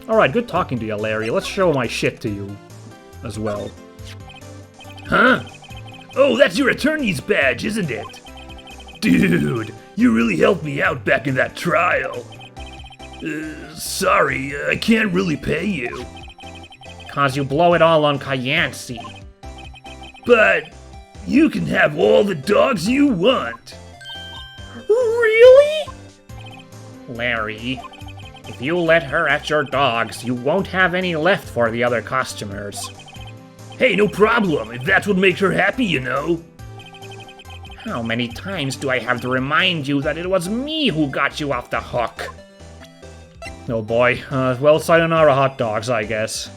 Alright, good talking to you, Larry. Let's show my shit to you as well. Huh? Oh, that's your attorney's badge, isn't it? Dude, you really helped me out back in that trial. Sorry, I can't really pay you. 'Cause you blow it all on Cayenne-C. But you can have all the dogs you want. Really? Larry, if you let her at your dogs, you won't have any left for the other customers. Hey, no problem, if that's what makes her happy, you know. How many times do I have to remind you that it was me who got you off the hook? Oh boy, well, sayonara hot dogs, I guess.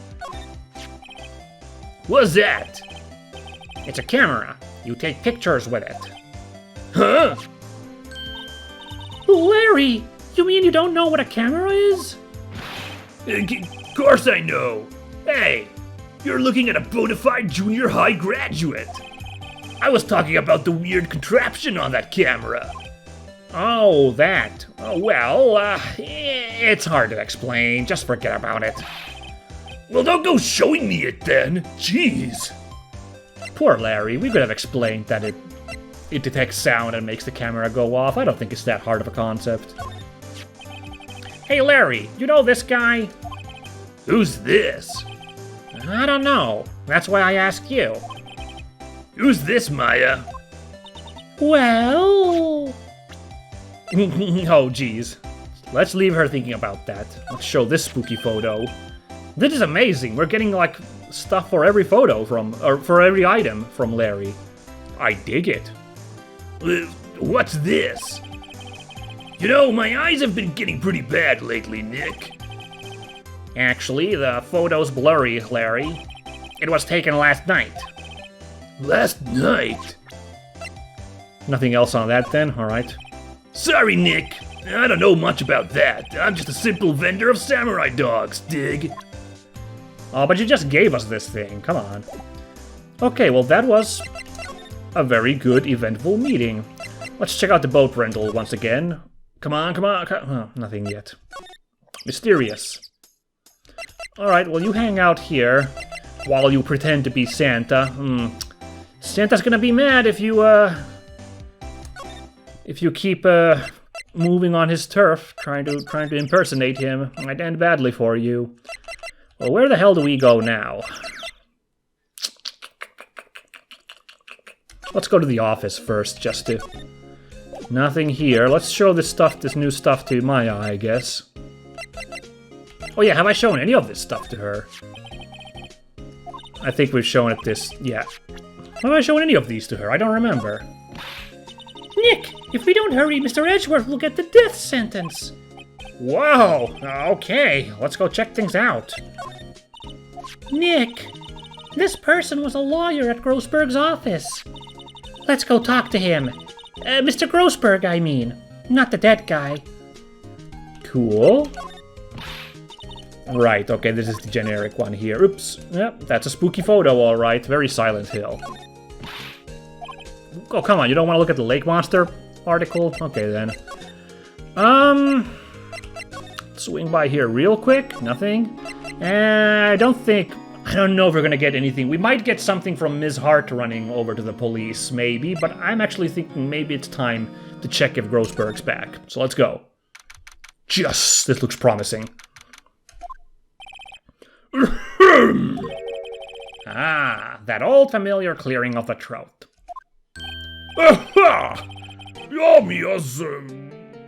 What's that? It's a camera. You take pictures with it. Huh? Larry, you mean you don't know what a camera is? Of course I know. Hey, you're looking at a bona fide junior high graduate. I was talking about the weird contraption on that camera. Oh, that. Oh, well, it's hard to explain. Just forget about it. Well, don't go showing me it then. Jeez. Poor Larry, we could have explained that it detects sound and makes the camera go off. I don't think it's that hard of a concept. Hey Larry, you know this guy? Who's this? I don't know. That's why I ask you. Who's this, Maya? Well... oh, geez. Let's leave her thinking about that. Let's show this spooky photo. This is amazing. We're getting, like, stuff for every photo from... or for every item from Larry. I dig it. What's this? You know, my eyes have been getting pretty bad lately, Nick. Actually, the photo's blurry, Larry. It was taken last night. Last night? Nothing else on that then? Alright. Sorry, Nick. I don't know much about that. I'm just a simple vendor of samurai dogs, dig? Oh, but you just gave us this thing. Come on. Okay, well that was a very good, eventful meeting. Let's check out the boat rental once again. Come on, come on. Oh, nothing yet. Mysterious. Alright, well you hang out here while you pretend to be Santa. Santa's gonna be mad if you keep moving on his turf, trying to impersonate him. It might end badly for you. Well, where the hell do we go now? Let's go to the office first, just to... Nothing here. Let's show this new stuff to Maya, I guess. Oh yeah, have I shown any of this stuff to her? I think we've shown it this... yeah. Have I shown any of these to her? I don't remember. Nick, if we don't hurry, Mr. Edgeworth will get the death sentence. Whoa, okay, let's go check things out. Nick, this person was a lawyer at Grossberg's office. Let's go talk to him. Mr. Grossberg, I mean. Not the dead guy. Cool. Right, okay, this is the generic one here. Oops. Yep, that's a spooky photo, alright. Very Silent Hill. Oh, come on, you don't want to look at the Lake Monster article? Okay, then. Swing by here real quick. Nothing. I don't know if we're gonna get anything. We might get something from Ms. Hart running over to the police, maybe, but I'm actually thinking maybe it's time to check if Grossberg's back. So let's go. Yes, this looks promising. Ah, that old familiar clearing of the throat. Aha! You're Mia's,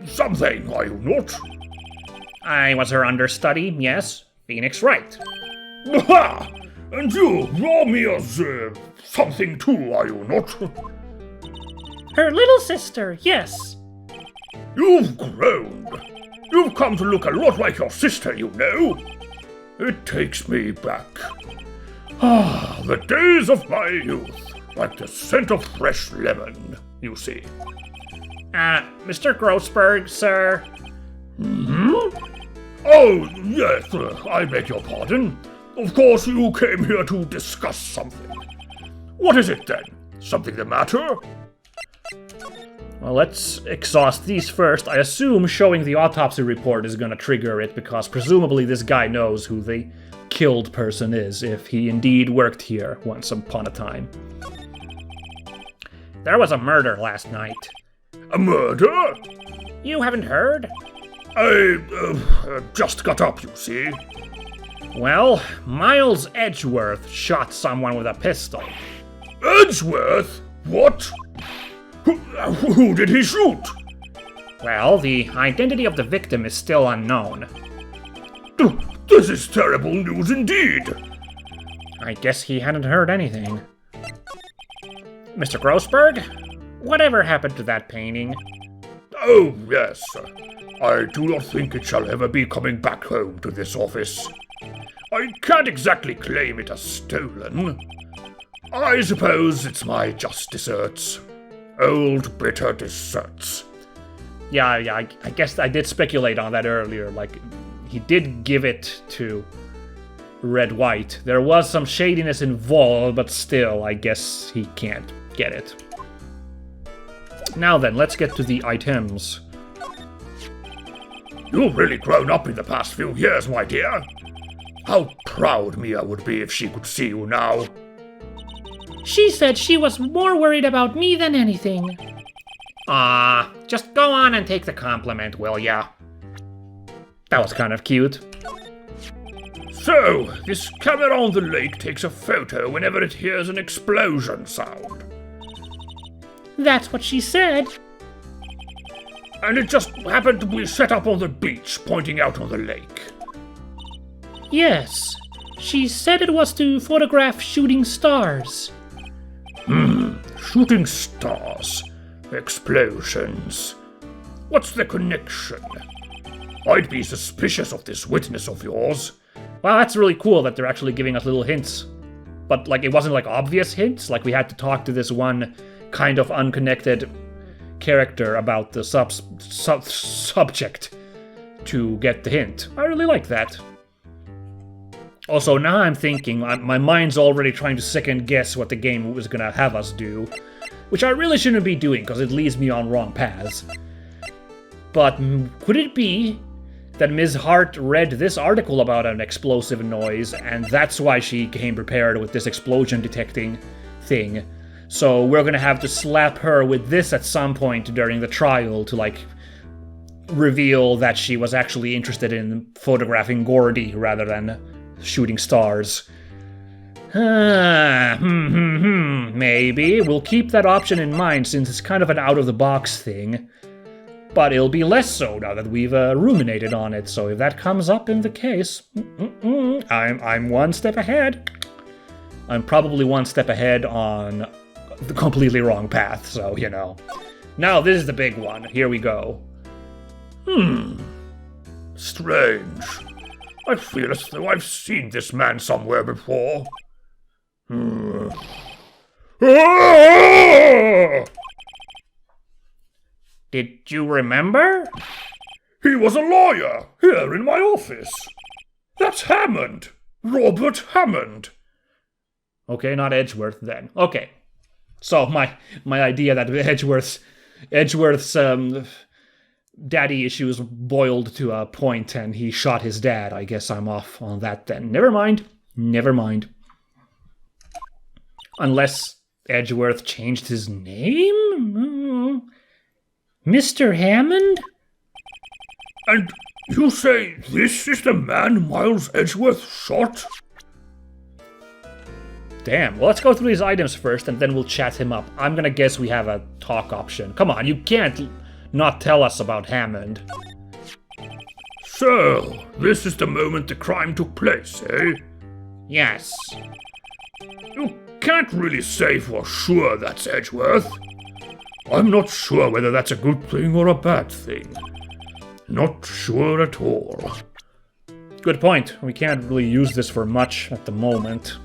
something, are you not? I was her understudy, yes. Phoenix Wright. Aha! And you're Mia's, something too, are you not? Her little sister, yes. You've grown. You've come to look a lot like your sister, you know. It takes me back. Ah, the days of my youth. Like the scent of fresh lemon, you see. Mr. Grossberg, sir. Hmm? Oh, yes, I beg your pardon. Of course you came here to discuss something. What is it then? Something the matter? Well, let's exhaust these first. I assume showing the autopsy report is gonna trigger it, because presumably this guy knows who the killed person is, if he indeed worked here once upon a time. There was a murder last night. A murder? You haven't heard? I just got up, you see. Well, Miles Edgeworth shot someone with a pistol. Edgeworth? What? Who did he shoot? Well, the identity of the victim is still unknown. This is terrible news indeed. I guess he hadn't heard anything. Mr. Grossberg? Whatever happened to that painting? Oh, yes. I do not think it shall ever be coming back home to this office. I can't exactly claim it as stolen. I suppose it's my just desserts. Old bitter desserts. Yeah, I guess I did speculate on that earlier. Like, he did give it to Wright. There was some shadiness involved, but still, I guess he can't get it. Now then, let's get to the items. You've really grown up in the past few years, my dear. How proud Mia would be if she could see you now. She said she was more worried about me than anything. Just go on and take the compliment, will ya? That was kind of cute. So, this camera on the lake takes a photo whenever it hears an explosion sound. That's what she said. And it just happened to be set up on the beach, pointing out on the lake. Yes. She said it was to photograph shooting stars. Shooting stars. Explosions. What's the connection? I'd be suspicious of this witness of yours. Wow, that's really cool that they're actually giving us little hints. But, like, it wasn't, like, obvious hints. Like, we had to talk to this one kind of unconnected character about the subject to get the hint. I really like that. Also, now I'm thinking, my mind's already trying to second guess what the game was gonna have us do, which I really shouldn't be doing, because it leads me on wrong paths. But could it be that Ms. Hart read this article about an explosive noise, and that's why she came prepared with this explosion detecting thing? So we're gonna have to slap her with this at some point during the trial to, like, reveal that she was actually interested in photographing Gordy rather than shooting stars. Maybe. We'll keep that option in mind since it's kind of an out-of-the-box thing. But it'll be less so now that we've ruminated on it, so if that comes up in the case, I'm one step ahead. I'm probably one step ahead on the completely wrong path, so, you know. Now, this is the big one. Here we go. Strange. I feel as though I've seen this man somewhere before. Did you remember? He was a lawyer, here in my office. That's Hammond. Robert Hammond. Okay, not Edgeworth then. Okay. So my idea that Edgeworth's daddy issues boiled to a point and he shot his dad. I guess I'm off on that then. Never mind. Unless Edgeworth changed his name? Mr. Hammond? And you say this is the man Miles Edgeworth shot? Damn. Well, let's go through these items first and then we'll chat him up. I'm gonna guess we have a talk option. Come on, you can't not tell us about Hammond. So, this is the moment the crime took place, eh? Yes. You can't really say for sure that's Edgeworth. I'm not sure whether that's a good thing or a bad thing. Not sure at all. Good point. We can't really use this for much at the moment.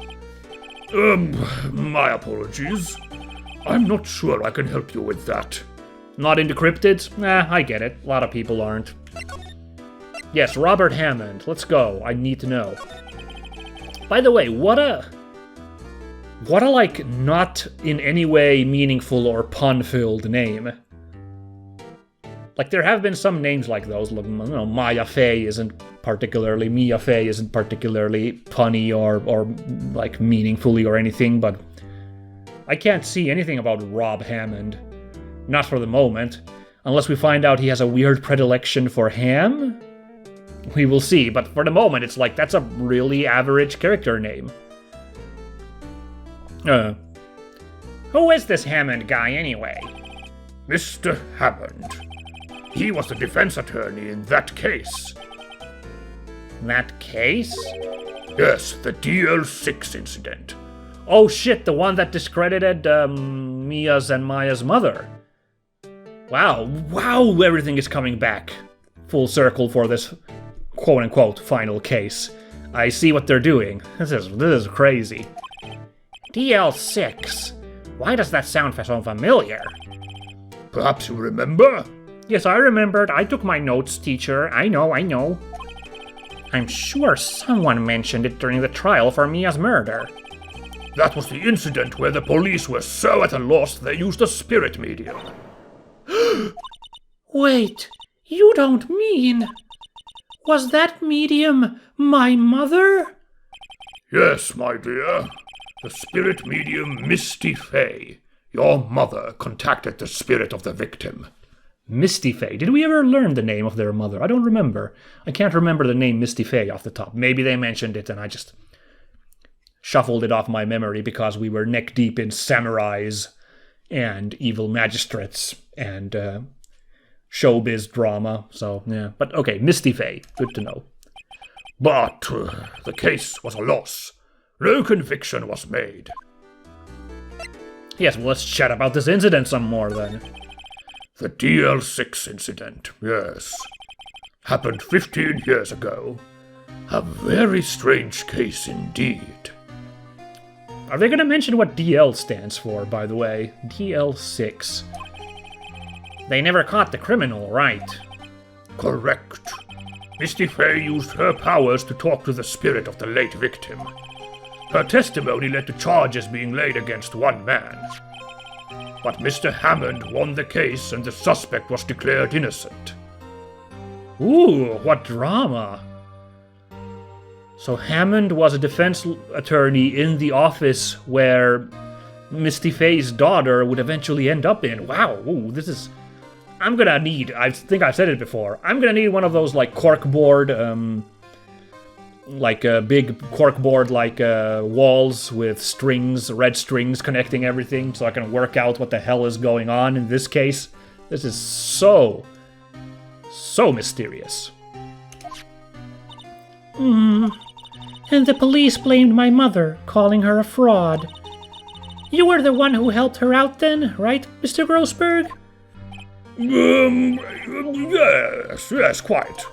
My apologies. I'm not sure I can help you with that. Not into cryptids? Nah, I get it. A lot of people aren't. Yes, Robert Hammond. Let's go. I need to know. By the way, what a like not in any way meaningful or pun-filled name. Like, there have been some names like those. Look, Maya Fey isn't particularly punny or like meaningfully or anything, but I can't see anything about Rob Hammond. Not for the moment. Unless we find out he has a weird predilection for ham? We will see, but for the moment it's like, that's a really average character name. Who is this Hammond guy anyway? Mr. Hammond. He was the defense attorney in that case. That case? Yes, the DL6 incident. Oh shit, the one that discredited Mia's and Maya's mother. Wow, everything is coming back full circle for this quote-unquote final case. I see what they're doing. This is crazy. DL6. Why does that sound so familiar? Perhaps you remember? Yes, I remembered. I took my notes, teacher. I know. I'm sure someone mentioned it during the trial for Mia's murder. That was the incident where the police were so at a loss they used a spirit medium. Wait, you don't mean... Was that medium my mother? Yes, my dear. The spirit medium Misty Fey. Your mother contacted the spirit of the victim. Misty Fey. Did we ever learn the name of their mother? I don't remember. I can't remember the name Misty Fey off the top. Maybe they mentioned it and I just shuffled it off my memory because we were neck deep in samurais and evil magistrates and showbiz drama. So, yeah. But okay, Misty Fey. Good to know. But the case was a loss. No conviction was made. Yes, well, let's chat about this incident some more then. The DL6 incident, yes. Happened 15 years ago. A very strange case indeed. Are they going to mention what DL stands for, by the way? DL6. They never caught the criminal, right? Correct. Misty Fey used her powers to talk to the spirit of the late victim. Her testimony led to charges being laid against one man. But Mr. Hammond won the case and the suspect was declared innocent. Ooh, what drama! So Hammond was a defense attorney in the office where Misty Fey's daughter would eventually end up in. Wow, ooh, this is... I'm gonna need, I think I've said it before, I'm gonna need one of those, like, corkboard, like a big corkboard, like, walls with strings, red strings connecting everything, so I can work out what the hell is going on in this case. This is so mysterious. And the police blamed my mother, calling her a fraud. You were the one who helped her out then, right, Mr. Grossberg? Yes, quite.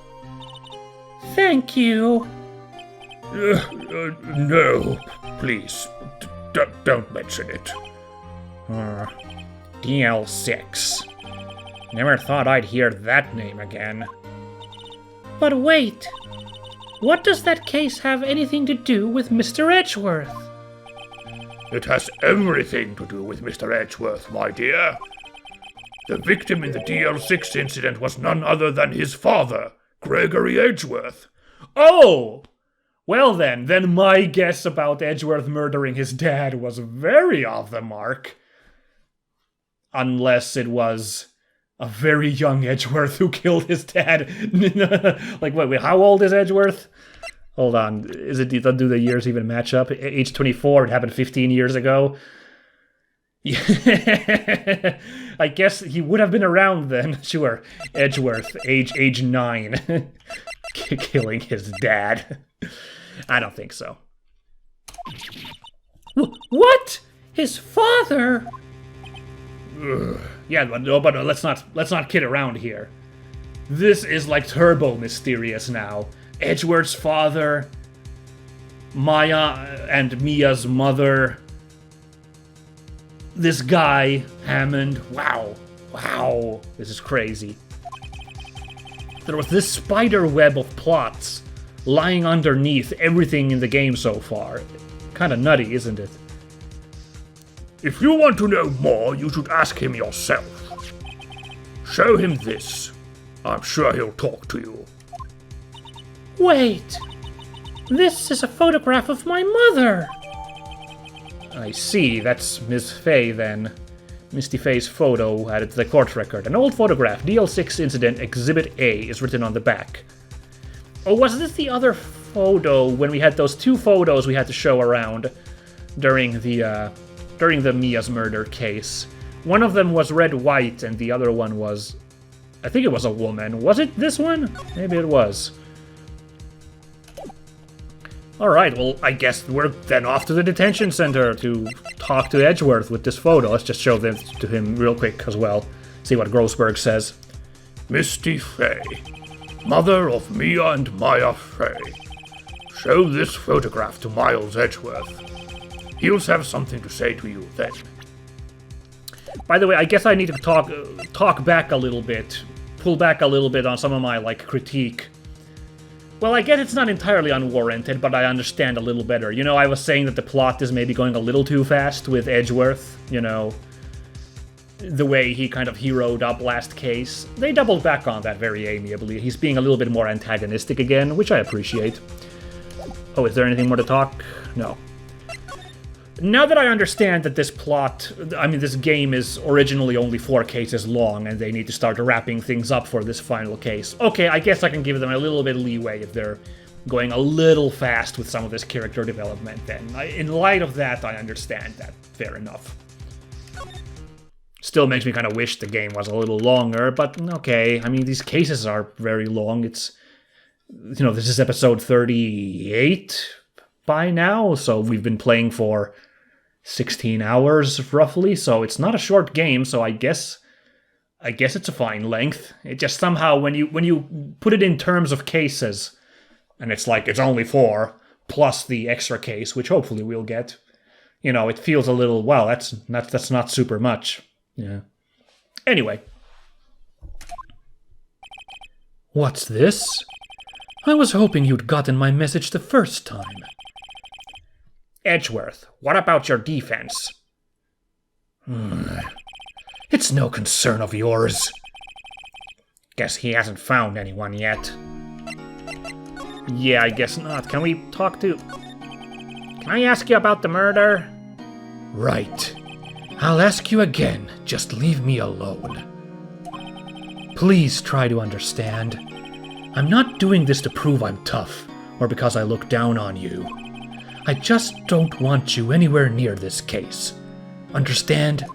Thank you. No, please, don't mention it. DL6. Never thought I'd hear that name again. But wait, what does that case have anything to do with Mr. Edgeworth? It has everything to do with Mr. Edgeworth, my dear. The victim in the DL6 incident was none other than his father, Gregory Edgeworth. Oh! Well then my guess about Edgeworth murdering his dad was very off the mark. Unless it was a very young Edgeworth who killed his dad. Like, wait, how old is Edgeworth? Hold on, do the years even match up? Age 24, it happened 15 years ago. Yeah, I guess he would have been around then. Sure, Edgeworth, age 9, killing his dad. I don't think so. What? His father? Yeah, but let's not kid around here. This is like turbo mysterious now. Edgeworth's father, Maya and Mia's mother. This guy, Hammond. Wow, this is crazy. There was this spider web of plots lying underneath everything in the game so far. Kinda nutty, isn't it? If you want to know more, you should ask him yourself. Show him this. I'm sure he'll talk to you. Wait! This is a photograph of my mother! I see, that's Miss Faye then. Misty Faye's photo added to the court record. An old photograph, DL6 incident, Exhibit A, is written on the back. Oh, was this the other photo when we had those 2 photos we had to show around during the Mia's murder case? One of them was red white and the other one was... I think it was a woman. Was it this one? Maybe it was. Alright, well, I guess we're then off to the detention center to talk to Edgeworth with this photo. Let's just show this to him real quick as well. See what Grossberg says. Misty Faye, mother of Mia and Maya Faye. Show this photograph to Miles Edgeworth. He'll have something to say to you then. By the way, I guess I need to talk back a little bit. Pull back a little bit on some of my, critique. Well, I guess it's not entirely unwarranted, but I understand a little better. You know, I was saying that the plot is maybe going a little too fast with Edgeworth, you know, the way he kind of heroed up last case. They doubled back on that very amiably. He's being a little bit more antagonistic again, which I appreciate. Oh, is there anything more to talk? No. Now that I understand that this game is originally only 4 cases long and they need to start wrapping things up for this final case, okay, I guess I can give them a little bit of leeway if they're going a little fast with some of this character development then. In light of that, I understand that. Fair enough. Still makes me kind of wish the game was a little longer, but okay, I mean, these cases are very long. It's, you know, this is episode 38 by now, so we've been playing for 16 hours roughly, so it's not a short game, so I guess it's a fine length. It just somehow when you put it in terms of cases, and it's like it's only 4 plus the extra case, which hopefully we'll get, you know, it feels a little, wow, that's not super much. Yeah. Anyway. What's this? I was hoping you'd gotten my message the first time. Edgeworth, what about your defense? It's no concern of yours. Guess he hasn't found anyone yet. Yeah, I guess not. Can we talk to... Can I ask you about the murder? Right. I'll ask you again. Just leave me alone. Please try to understand. I'm not doing this to prove I'm tough, or because I look down on you. I just don't want you anywhere near this case. Understand?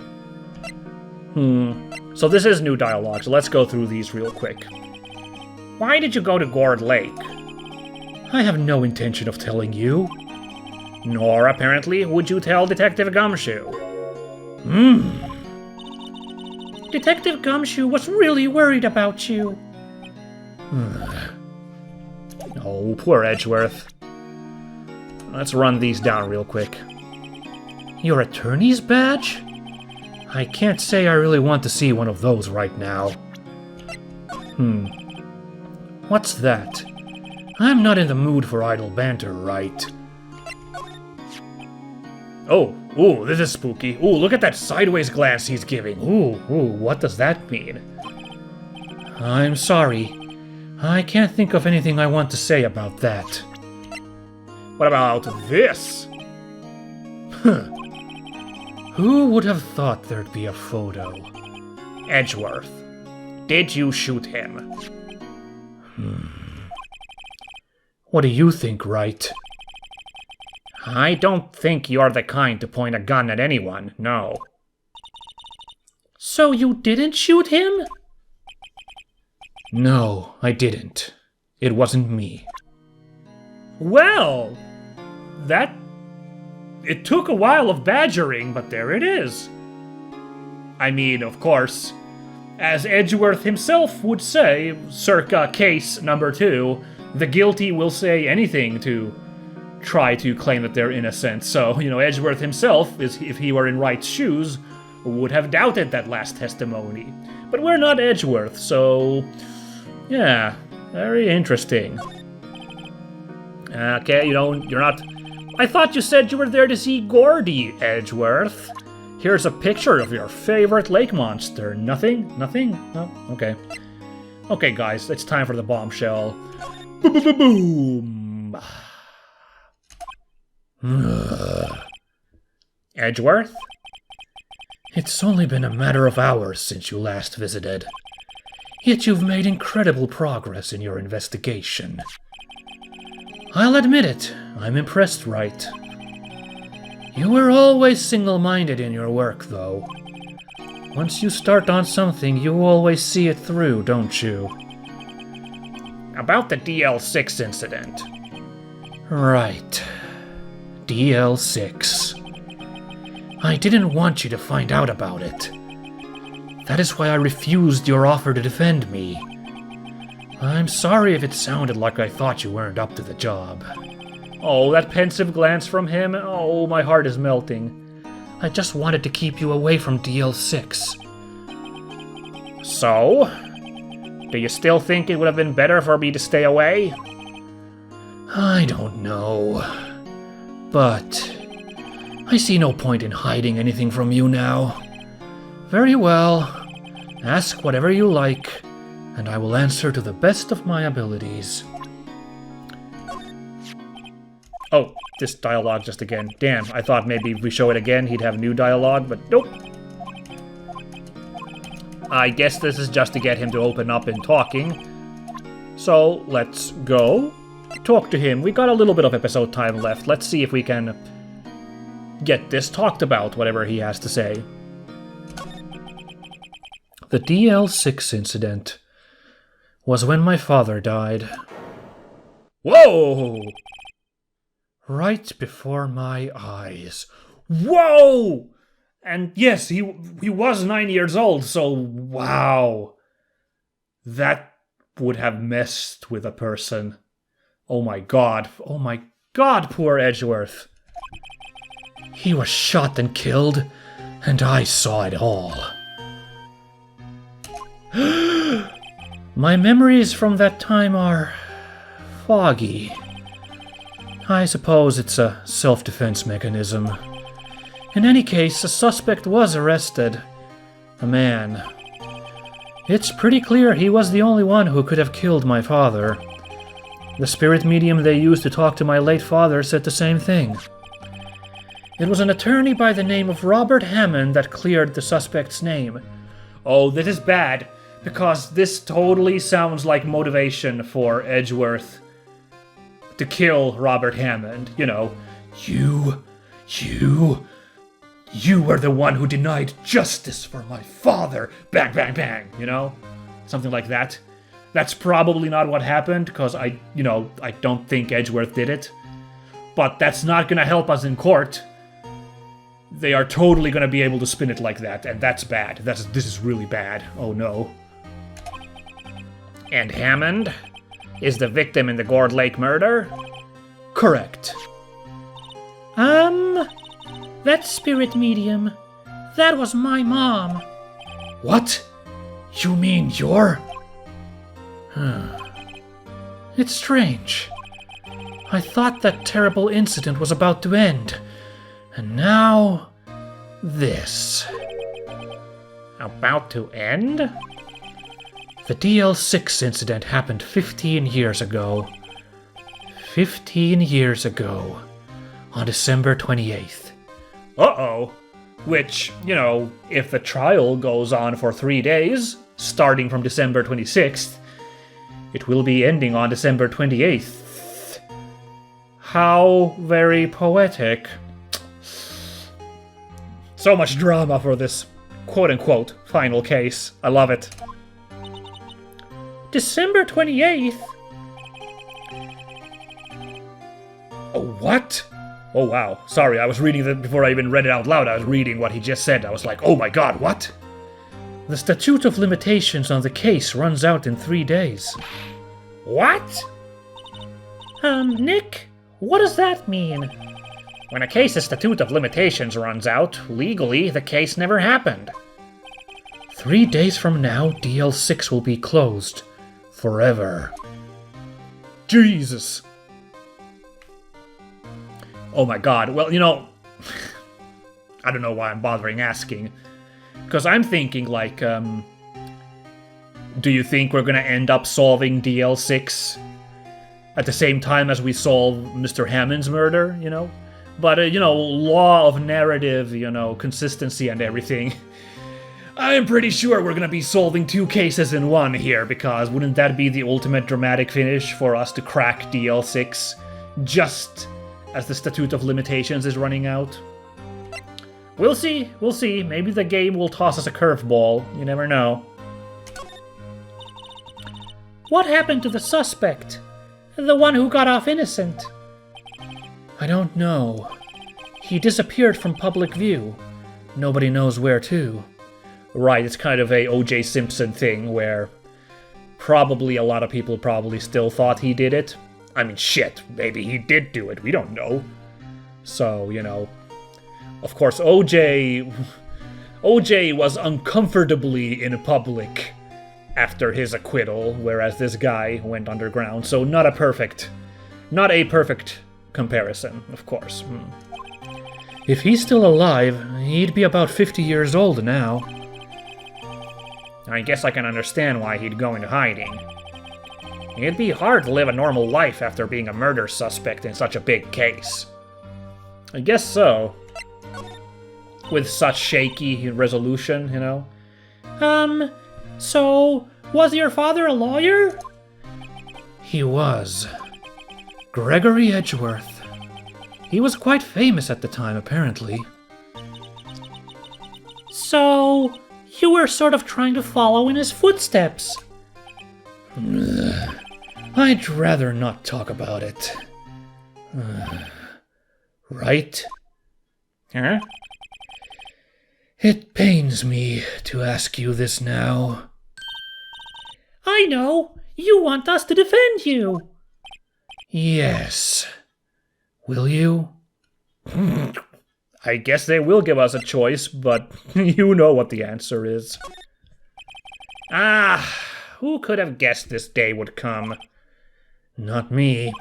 So this is new dialogue, so let's go through these real quick. Why did you go to Gourd Lake? I have no intention of telling you. Nor, apparently, would you tell Detective Gumshoe. Detective Gumshoe was really worried about you. Oh, poor Edgeworth. Let's run these down real quick. Your attorney's badge? I can't say I really want to see one of those right now. What's that? I'm not in the mood for idle banter, Wright. Oh, ooh, this is spooky. Ooh, look at that sideways glance he's giving. Ooh, what does that mean? I'm sorry. I can't think of anything I want to say about that. What about this? Who would have thought there'd be a photo? Edgeworth, did you shoot him? What do you think, Wright? I don't think you're the kind to point a gun at anyone, no. So you didn't shoot him? No, I didn't. It wasn't me. Well, it took a while of badgering, but there it is. I mean, of course, as Edgeworth himself would say, circa case number 2, the guilty will say anything to try to claim that they're innocent. So, you know, Edgeworth himself, if he were in Wright's shoes, would have doubted that last testimony. But we're not Edgeworth, so yeah, very interesting. Okay, you know, you're not... I thought you said you were there to see Gordy, Edgeworth. Here's a picture of your favorite lake monster. Nothing? Nothing? Oh, okay. Okay, guys, it's time for the bombshell. Boom! Edgeworth? It's only been a matter of hours since you last visited. Yet you've made incredible progress in your investigation. I'll admit it, I'm impressed, Wright. You were always single-minded in your work, though. Once you start on something, you always see it through, don't you? About the DL6 incident. Right. DL6. I didn't want you to find out about it. That is why I refused your offer to defend me. I'm sorry if it sounded like I thought you weren't up to the job. Oh, that pensive glance from him. Oh, my heart is melting. I just wanted to keep you away from DL6. So? Do you still think it would have been better for me to stay away? I don't know. But I see no point in hiding anything from you now. Very well. Ask whatever you like, and I will answer to the best of my abilities. Oh, this dialogue just again. Damn, I thought maybe if we show it again, he'd have new dialogue, but nope. I guess this is just to get him to open up in talking. So, let's go. Talk to him. We got a little bit of episode time left. Let's see if we can get this talked about, whatever he has to say. The DL6 incident was when my father died. Whoa! Right before my eyes. Whoa! And yes, he was 9 years old, so wow. That would have messed with a person. Oh my god, poor Edgeworth. He was shot and killed, and I saw it all. My memories from that time are foggy. I suppose it's a self-defense mechanism. In any case, a suspect was arrested. A man. It's pretty clear he was the only one who could have killed my father. The spirit medium they used to talk to my late father said the same thing. It was an attorney by the name of Robert Hammond that cleared the suspect's name. Oh, this is bad, because this totally sounds like motivation for Edgeworth to kill Robert Hammond. You know, you were the one who denied justice for my father. Bang, bang, bang, you know? Something like that. That's probably not what happened, because I don't think Edgeworth did it. But that's not gonna help us in court. They are totally gonna be able to spin it like that, and that's bad. This is really bad. Oh no. And Hammond is the victim in the Gourd Lake murder? Correct. That spirit medium, that was my mom. What? You mean you're... It's strange. I thought that terrible incident was about to end. And now... this. About to end? The DL6 incident happened 15 years ago. 15 years ago. On December 28th. Uh-oh. Which, if the trial goes on for 3 days, starting from December 26th, it will be ending on December 28th. How very poetic. So much drama for this quote-unquote final case. I love it. December 28th? Oh, what? Oh, wow. Sorry, I was reading that before I even read it out loud. I was reading what he just said. I was like, oh my god, what? The statute of limitations on the case runs out in 3 days. What? Nick, what does that mean? When a case's statute of limitations runs out, legally, the case never happened. 3 days from now, DL6 will be closed. Forever. Jesus. Oh my god. Well, I don't know why I'm bothering asking. Because I'm thinking, like, do you think we're gonna end up solving DL6 at the same time as we solve Mr. Hammond's murder, you know? But, you know, law of narrative, you know, consistency and everything. I'm pretty sure we're gonna be solving 2 cases in one here, because wouldn't that be the ultimate dramatic finish for us to crack DL6 just as the Statute of Limitations is running out? We'll see, we'll see. Maybe the game will toss us a curveball. You never know. What happened to the suspect? The one who got off innocent? I don't know. He disappeared from public view. Nobody knows where to. Right, it's kind of a O.J. Simpson thing where probably a lot of people probably still thought he did it. I mean, shit, maybe he did do it. We don't know. So, you know, of course, O.J. was uncomfortably in public after his acquittal, whereas this guy went underground. So not a perfect comparison, of course. If he's still alive, he'd be about 50 years old now. I guess I can understand why he'd go into hiding. It'd be hard to live a normal life after being a murder suspect in such a big case. I guess so. With such shaky resolution, you know? So, was your father a lawyer? He was. Gregory Edgeworth. He was quite famous at the time, apparently. So, you were sort of trying to follow in his footsteps. I'd rather not talk about it. Right? Huh? It pains me to ask you this now. I know! You want us to defend you! Yes. Will you? I guess they will give us a choice, but you know what the answer is. Ah, who could have guessed this day would come? Not me.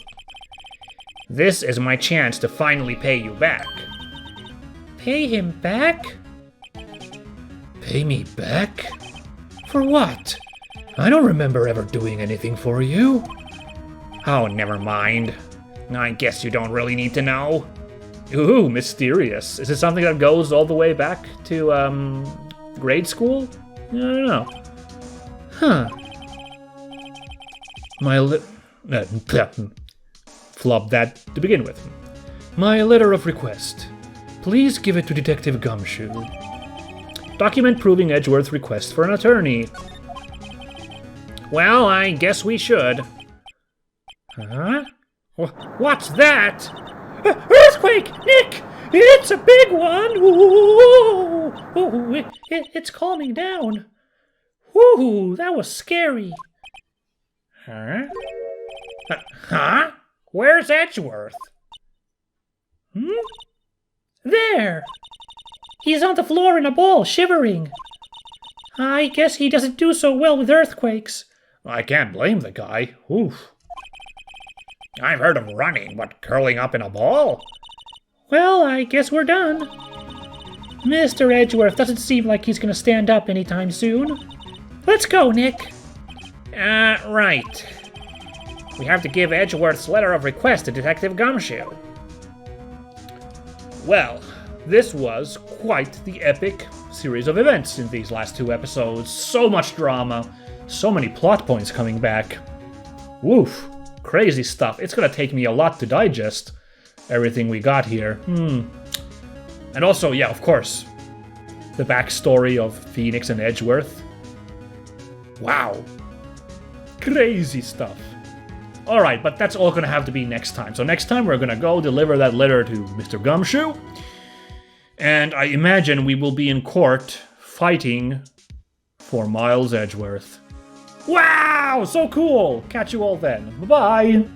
This is my chance to finally pay you back. Pay him back? Pay me back? For what? I don't remember ever doing anything for you. Oh, never mind. I guess you don't really need to know. Ooh, mysterious. Is it something that goes all the way back to, grade school? I don't know. Huh. Flub that to begin with. My letter of request. Please give it to Detective Gumshoe. Document proving Edgeworth's request for an attorney. Well, I guess we should. Huh? What's that? Earthquake! Nick! It's a big one! Ooh, it's calming down. Whoo, that was scary. Huh? Huh? Where's Edgeworth? There! He's on the floor in a ball, shivering. I guess he doesn't do so well with earthquakes. I can't blame the guy. Oof. I've heard of running, but curling up in a ball? Well, I guess we're done. Mr. Edgeworth doesn't seem like he's going to stand up anytime soon. Let's go, Nick. Right. We have to give Edgeworth's letter of request to Detective Gumshoe. Well, this was quite the epic series of events in these last 2 episodes. So much drama, so many plot points coming back. Woof. Crazy stuff. It's gonna take me a lot to digest everything we got here. And also, yeah, of course, the backstory of Phoenix and Edgeworth. Wow. Crazy stuff. Alright, but that's all gonna have to be next time. So next time we're gonna go deliver that letter to Mr. Gumshoe. And I imagine we will be in court fighting for Miles Edgeworth. Wow, so cool! Catch you all then. Bye-bye!